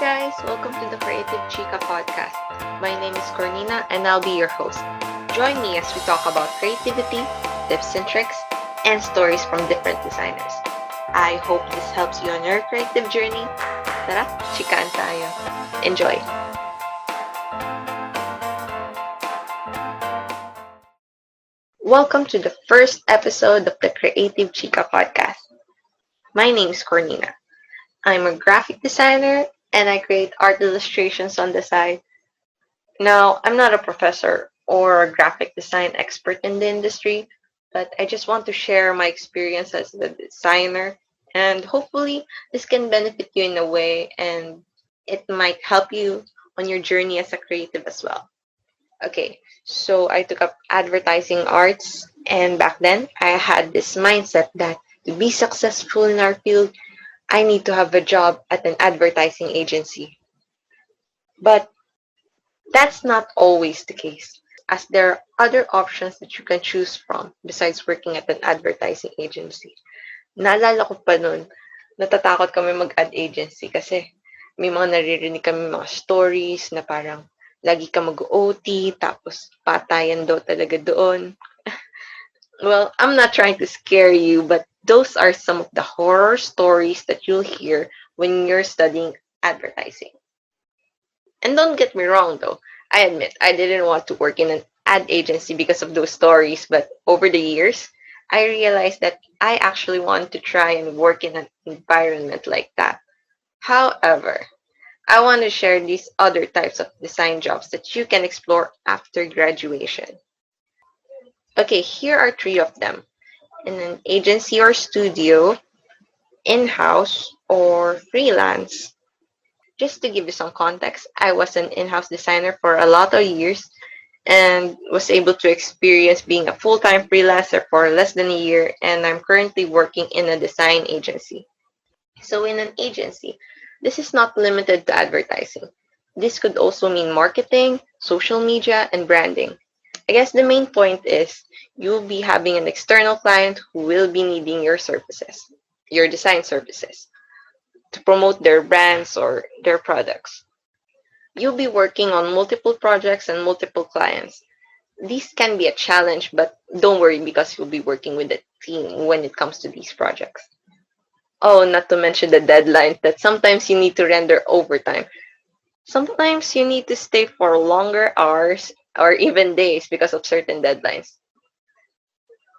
guys, welcome to the Creative Chika Podcast. My name is Cornina and I'll be your host. Join me as we talk about creativity, tips and tricks, and stories from different designers. I hope this helps you on your creative journey. Tara, chikaan tayo. Enjoy! Welcome to the first episode of the Creative Chika Podcast. My name is Cornina. I'm a graphic designer and I create art illustrations on the side. Now, I'm not a professor or a graphic design expert in the industry, but I just want to share my experience as a designer, and hopefully this can benefit you in a way and it might help you on your journey as a creative as well. Okay, so I took up advertising arts, and back then I had this mindset that to be successful in our field, I need to have a job at an advertising agency. But that's not always the case, as there are other options that you can choose from besides working at an advertising agency. Naalala ko pa nun, natatakot kami mag-ad agency kasi may mga naririnig kami mga stories na parang lagi ka mag-OT, tapos patayan daw talaga doon. Well, I'm not trying to scare you, but those are some of the horror stories that you'll hear when you're studying advertising. And don't get me wrong though, I admit I didn't want to work in an ad agency because of those stories, but over the years, I realized that I actually want to try and work in an environment like that. However, I want to share these other types of design jobs that you can explore after graduation. Okay, here are three of them: in an agency or studio, in-house, or freelance. Just to give you some context, I was an in-house designer for a lot of years and was able to experience being a full-time freelancer for less than a year, and I'm currently working in a design agency. So in an agency, this is not limited to advertising. This could also mean marketing, social media, and branding. I guess the main point is you'll be having an external client who will be needing your services, your design services, to promote their brands or their products. You'll be working on multiple projects and multiple clients. These can be a challenge, but don't worry because you'll be working with a team when it comes to these projects. Oh, not to mention the deadlines that sometimes you need to render overtime. Sometimes you need to stay for longer hours or even days because of certain deadlines.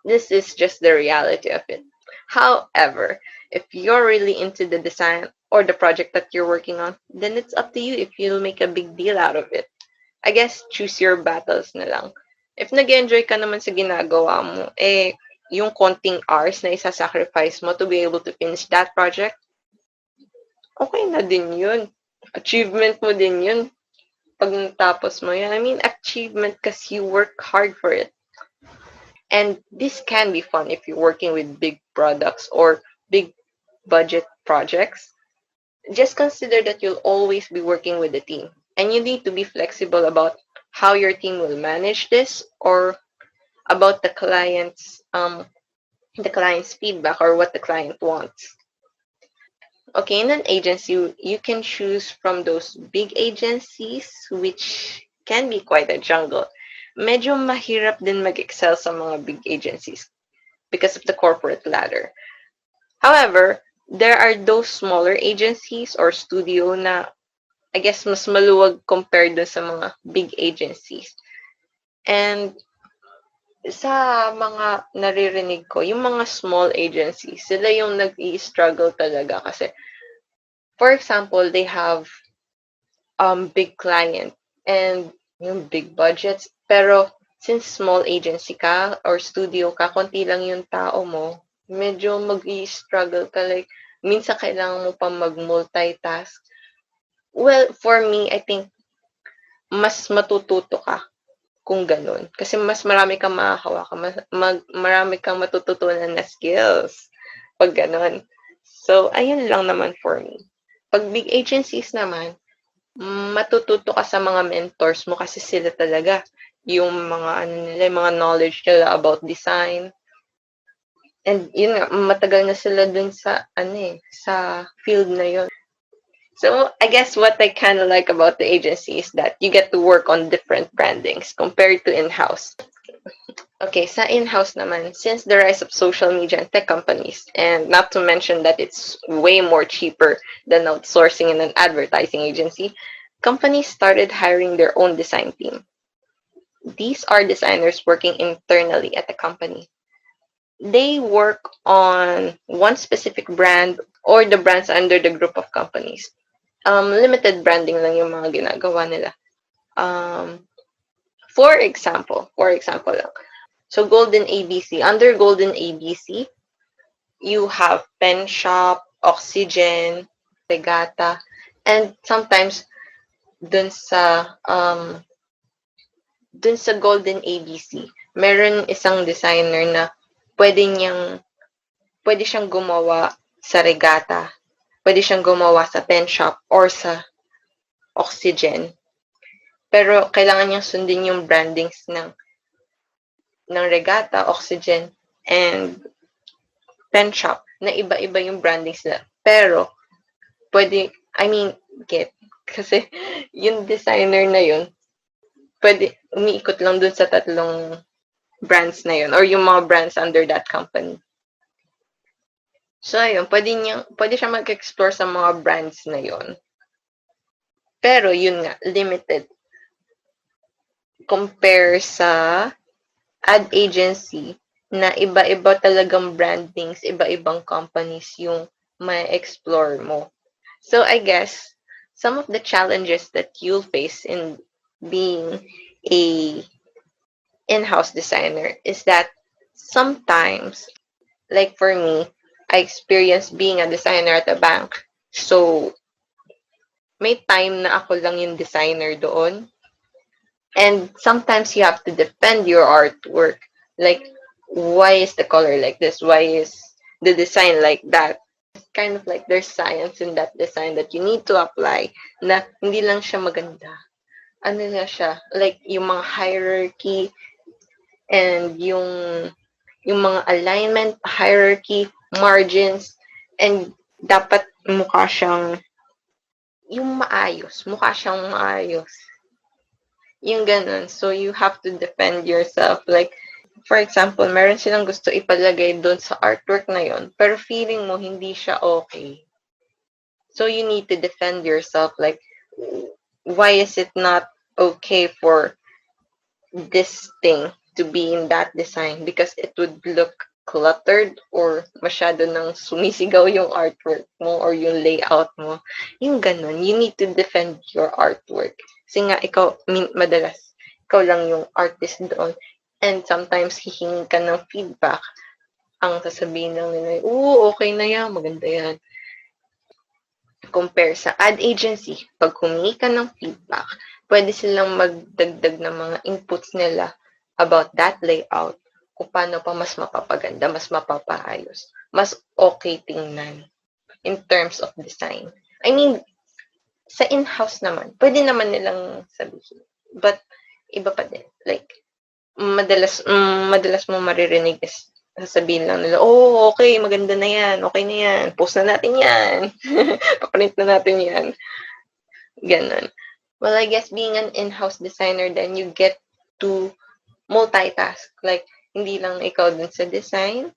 This is just the reality of it. However, if you're really into the design or the project that you're working on, then it's up to you if you'll make a big deal out of it. I guess choose your battles na lang. If nag-enjoy ka naman sa ginagawa mo, yung konting hours na isa-sacrifice mo to be able to finish that project, okay na din yun. Achievement mo din yun pag natapos mo yan. I mean, achievement because you work hard for it. And this can be fun if you're working with big products or big budget projects. Just consider that you'll always be working with a team, and you need to be flexible about how your team will manage this or about the client's feedback or what the client wants. Okay, in an agency, you can choose from those big agencies, which can be quite a jungle. Medyo mahirap din mag-excel sa mga big agencies because of the corporate ladder. However, there are those smaller agencies or studio na I guess mas maluwag compared dun sa mga big agencies. And sa mga naririnig ko, yung mga small agencies, sila yung nag-i-struggle talaga kasi, for example, they have big client and yung big budgets, pero since small agency ka or studio ka, konti lang yung tao mo, medyo mag-i-struggle ka. Like, minsan kailangan mo pa mag-multitask. Well, for me, I think mas matututo ka kung ganun. Kasi mas marami kang makakahawakan, marami kang matututunan na skills pag ganun. So, ayun lang naman for me. Pag big agencies naman, matututo ka sa mga mentors mo kasi sila talaga yung mga nila, yung mga knowledge nila about design. And yun nga, matagal na sila dun sa sa field na yun. So I guess what I kind of like about the agency is that you get to work on different brandings compared to in-house. Okay, sa in-house naman, since the rise of social media and tech companies, and not to mention that it's way more cheaper than outsourcing in an advertising agency, companies started hiring their own design team. These are designers working internally at the company. They work on one specific brand or the brands under the group of companies. Limited branding lang yung mga ginagawa nila. Um, for example lang. So Golden ABC, under Golden ABC, you have Pen Shop, Oxygen, Regatta, and sometimes dun sa um dun sa Golden ABC, meron isang designer na pwede niyang pwede siyang gumawa sa Regatta, pwede siyang gumawa sa Pen Shop or sa Oxygen. Pero kailangan niyang sundin yung brandings ng Regatta, Oxygen, and Pen Shop na iba-iba yung brandings nila. Pero pwede, I mean, get kasi yung designer na yun, pwede umiikot lang dun sa tatlong brands na yun or yung mga brands under that company. So, ayun, pwede siya mag-explore sa mga brands na yun. Pero, yun nga, limited. Compare sa ad agency na iba-iba talagang brandings, iba-ibang companies yung may explore mo. So, I guess, some of the challenges that you'll face in being a in-house designer is that sometimes, like for me, I experienced being a designer at a bank. So, may time na ako lang yung designer doon. And sometimes you have to defend your artwork. Like, why is the color like this? Why is the design like that? It's kind of like there's science in that design that you need to apply na hindi lang siya maganda. Ano na siya? Like, yung mga hierarchy and yung mga alignment, hierarchy, margins, and dapat mukha siyang maayos. Yung ganun. So, you have to defend yourself. Like, for example, meron silang gusto ipalagay doon sa artwork na yon, pero feeling mo hindi siya okay. So, you need to defend yourself. Like, why is it not okay for this thing to be in that design? Because it would look cluttered or masyado nang sumisigaw yung artwork mo or yung layout mo. Yung ganun, you need to defend your artwork. Kasi nga, madalas, ikaw lang yung artist doon. And sometimes, hihingi ka ng feedback. Ang sasabihin lang nila, okay na yan, maganda yan. Compare sa ad agency, pag humingi ka ng feedback, pwede silang magdagdag ng mga inputs nila about that layout, kung paano pa mas mapapaganda, mas mapapaayos, mas okay tingnan in terms of design. I mean, sa in-house naman, pwede naman nilang sabihin. But, iba pa din. Like, madalas mo maririnig is sasabihin lang nila, okay, maganda na yan, okay na yan, post na natin yan, paprint na natin yan. Ganon. Well, I guess being an in-house designer, then you get to multitask. Like, hindi lang ikaw dun sa design,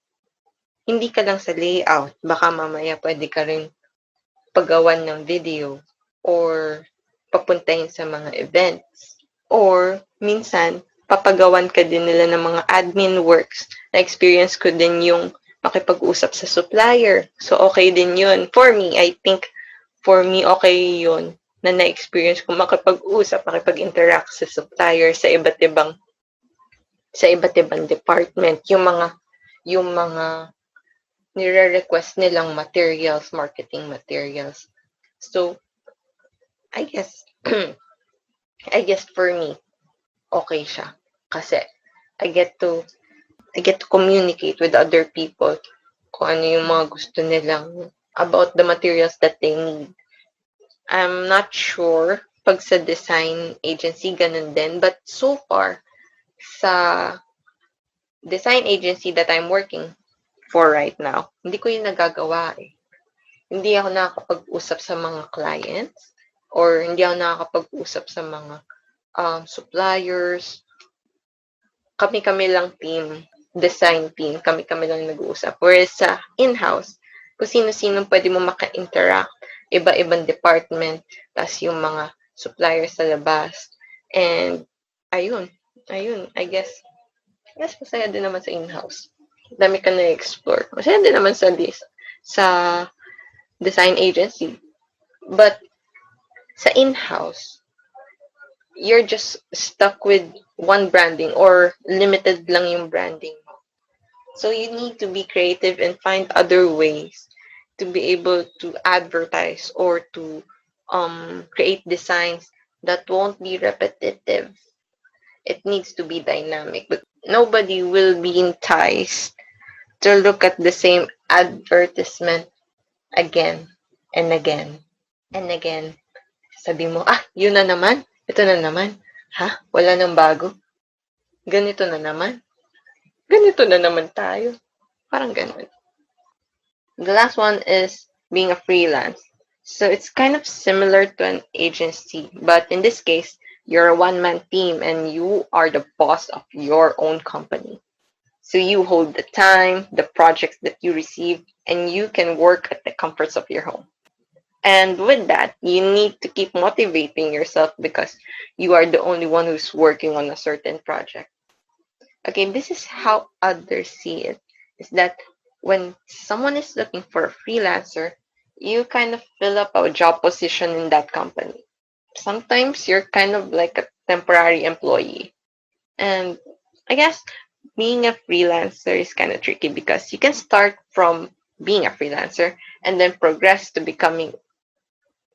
hindi ka lang sa layout. Baka mamaya pwede ka rin paggawan ng video or papuntahin sa mga events. Or, minsan, papagawan ka din nila ng mga admin works. Na-experience ko din yung makipag-usap sa supplier. So, okay din yun. For me, I think, okay yun na na-experience ko makipag-usap, makipag-interact sa supplier sa iba't ibang department. Yung mga nire-request nilang materials, marketing materials. So, I guess for me, okay siya. Kasi, I get to communicate with other people kung ano yung mga gusto nilang about the materials that they need. I'm not sure pag sa design agency, ganun din. But so far, sa design agency that I'm working for right now, hindi ko yung nagagawa eh. hindi ako nakakapag-usap sa mga clients or hindi ako nakakapag-usap sa mga suppliers. Kami-kami lang team, design team, kami-kami lang nag-uusap. Whereas sa in-house, kung sino-sino pwede mo maka-interact, iba-ibang department, tas yung mga suppliers sa labas. And ayun, I guess masaya din naman sa in-house. Dami ka na-explore. Masaya din naman sa design agency. But sa in-house, you're just stuck with one branding or limited lang yung branding mo. So you need to be creative and find other ways to be able to advertise or to create designs that won't be repetitive. It needs to be dynamic. But nobody will be enticed to look at the same advertisement again and again and again. Sabi mo, yun na naman. Ito na naman. Ha? Wala nang bago. Ganito na naman. Ganito na naman tayo. Parang ganun. The last one is being a freelance. So it's kind of similar to an agency, but in this case, you're a one-man team and you are the boss of your own company. So you hold the time, the projects that you receive, and you can work at the comforts of your home. And with that, you need to keep motivating yourself because you are the only one who's working on a certain project. Okay, this is how others see it. Is that when someone is looking for a freelancer, you kind of fill up a job position in that company. Sometimes you're kind of like a temporary employee. And I guess being a freelancer is kind of tricky because you can start from being a freelancer and then progress to becoming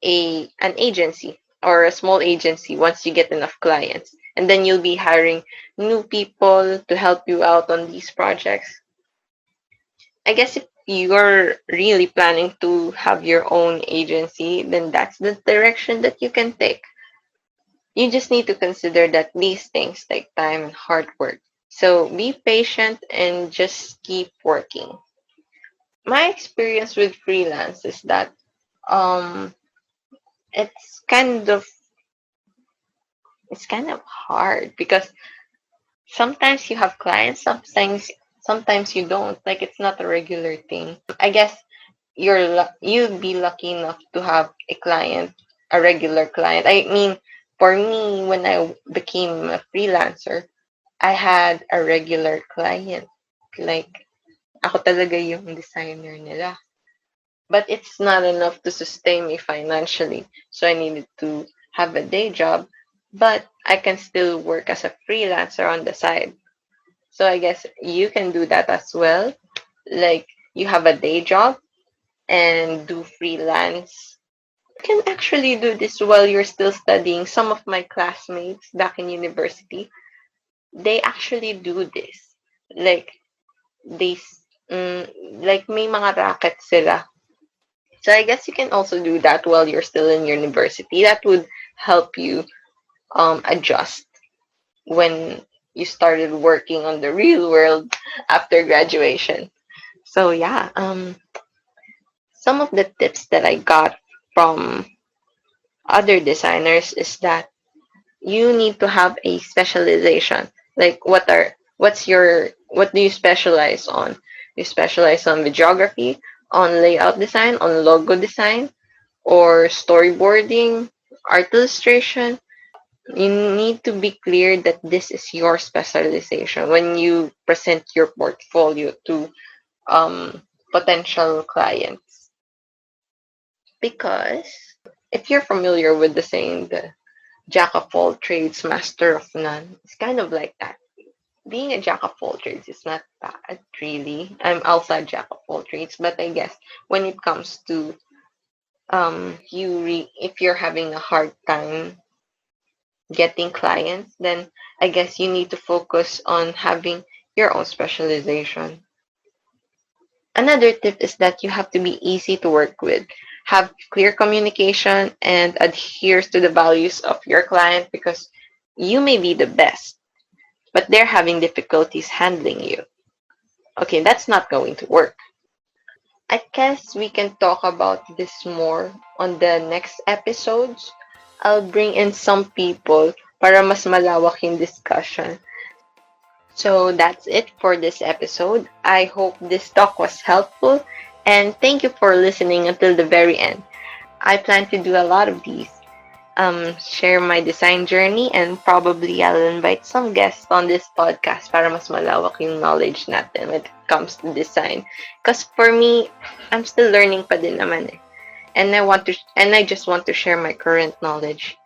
an agency or a small agency once you get enough clients. And then you'll be hiring new people to help you out on these projects. I guess if you're really planning to have your own agency, then that's the direction that you can take. You just need to consider that these things take time and hard work. So be patient and just keep working. My experience with freelance is that um it's kind of it's kind of hard because sometimes you have clients, sometimes you don't. Like it's not a regular thing. I guess you'd be lucky enough to have a regular client. I mean, for me, when I became a freelancer, I had a regular client. Like ako talaga yung designer nila. But it's not enough to sustain me financially. So I needed to have a day job, but I can still work as a freelancer on the side. So I guess you can do that as well. Like you have a day job and do freelance. You can actually do this while you're still studying. Some of my classmates back in university, they actually do this. Like they like may mga racket sila. So I guess you can also do that while you're still in university. That would help you adjust when you started working on the real world after graduation. So yeah, some of the tips that I got from other designers is that you need to have a specialization. Like what do you specialize on? You specialize on videography, on layout design, on logo design, or storyboarding, art illustration. You need to be clear that this is your specialization when you present your portfolio to potential clients. Because if you're familiar with the saying, the jack of all trades, master of none, it's kind of like that. Being a jack of all trades is not bad, really. I'm also a jack of all trades, but I guess when it comes to if you're having a hard time getting clients, then I guess you need to focus on having your own specialization. Another tip is that you have to be easy to work with, have clear communication, and adheres to the values of your client because you may be the best, but they're having difficulties handling you. Okay, that's not going to work. I guess we can talk about this more on the next episodes. I'll bring in some people para mas malawak yung discussion. So that's it for this episode. I hope this talk was helpful and thank you for listening until the very end. I plan to do a lot of these. Share my design journey and probably I'll invite some guests on this podcast para mas malawak yung knowledge natin when it comes to design. Because for me, I'm still learning pa din naman eh. And I just want to share my current knowledge.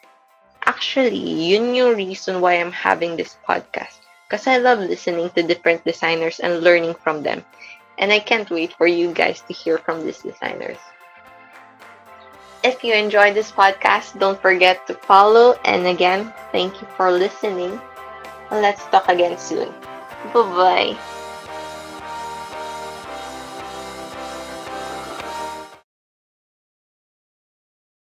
Actually, yun yung reason why I'm having this podcast. Because I love listening to different designers and learning from them. And I can't wait for you guys to hear from these designers. If you enjoyed this podcast, don't forget to follow. And again, thank you for listening. Let's talk again soon. Bye-bye.